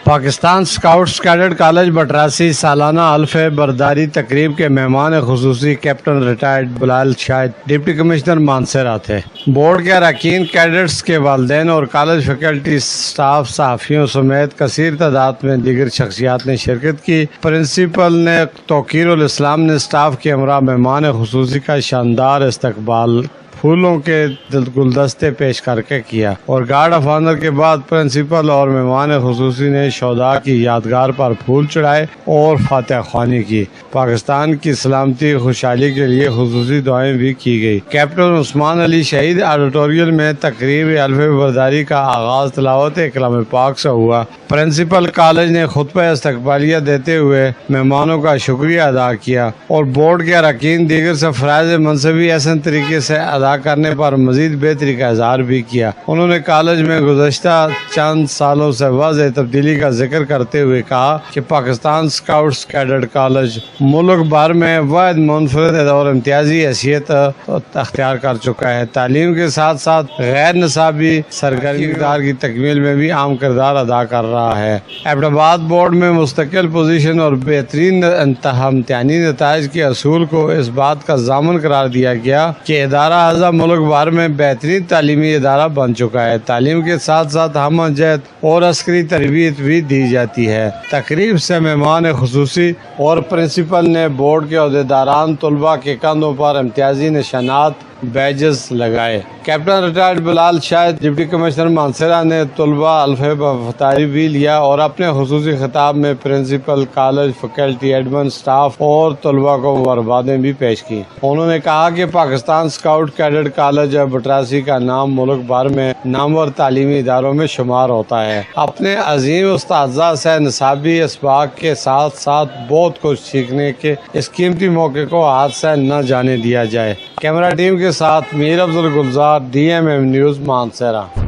Pakistan scouts cadet college بٹراسی سالانہ حلف برداری تقریب کے مہمان خصوصی کیپٹن ریٹائرڈ بلال شاہد، ڈپٹی کمشنر مانسہرہ تھے۔ بورڈ کے اراکین، کیڈٹس کے والدین اور کالج فیکلٹی اسٹاف، صحافیوں سمیت کثیر تعداد میں دیگر شخصیات نے شرکت کی۔ پرنسپل نے توقیر الاسلام نے اسٹاف کے ہمراہ مہمان خصوصی کا شاندار استقبال پھولوں کے گلدستے پیش کر کے کیا اور گارڈ آف آنر کے بعد پرنسپل اور مہمان خصوصی نے شہداء کی یادگار پر پھول چڑھائے اور فاتحہ خوانی کی۔ پاکستان کی سلامتی خوشحالی کے لیے خصوصی دعائیں بھی کی گئی۔ کیپٹن عثمان علی شہید آڈیٹوریم میں تقریب حلف برداری کا آغاز تلاوت کلام پاک سے ہوا۔ پرنسپل کالج نے خطبہ استقبالیہ دیتے ہوئے مہمانوں کا شکریہ ادا کیا اور بورڈ کے اراکین دیگر سے فرائض منصبی احسن طریقے سے ادا کرنے پر مزید بہتری کا اظہار بھی کیا۔ انہوں نے کالج میں گزشتہ چند سالوں سے واضح تبدیلی کا ذکر کرتے ہوئے کہا کہ پاکستان اسکاؤٹس کیڈٹ کالج ملک بھر میں واحد منفرد اور امتیازی حیثیت اختیار کر چکا ہے۔ تعلیم کے ساتھ ساتھ غیر نصابی سرگرمی اقدار کی تکمیل میں بھی اہم کردار ادا کر رہا ہے۔ ایبٹ آباد بورڈ میں مستقل پوزیشن اور بہترین امتحانی نتائج کے حصول کو اس بات کا ضامن قرار دیا گیا کہ ادارہ ملک بھر میں بہترین تعلیمی ادارہ بن چکا ہے۔ تعلیم کے ساتھ ساتھ ہم جہت اور عسکری تربیت بھی دی جاتی ہے۔ تقریب سے مہمان خصوصی اور پرنسپل نے بورڈ کے عہدیداران طلباء کے کندھوں پر امتیازی نشانات بیجز لگائے۔ کیپٹن ریٹائرڈ بلال شاہد، ڈپٹی کمشنر مانسہرہ نے طلباء حلف برداری بھی لیا اور اپنے خصوصی خطاب میں principal, college faculty, admin staff اور طلباء کو مبارکبادیں بھی پیش کی۔ انہوں نے کہا کہ پاکستان اسکاؤٹ کیڈٹ کالج بٹراسی کا نام ملک بھر میں نامور تعلیمی اداروں میں شمار ہوتا ہے۔ اپنے عظیم اساتذہ سے نصابی اسباق کے ساتھ ساتھ بہت کچھ سیکھنے کے اس قیمتی موقع کو ہاتھ سے نہ جانے دیا جائے۔ کیمرہ ٹیم کے ساتھ میر افضل گلزار، DMM نیوز، مانسہرہ۔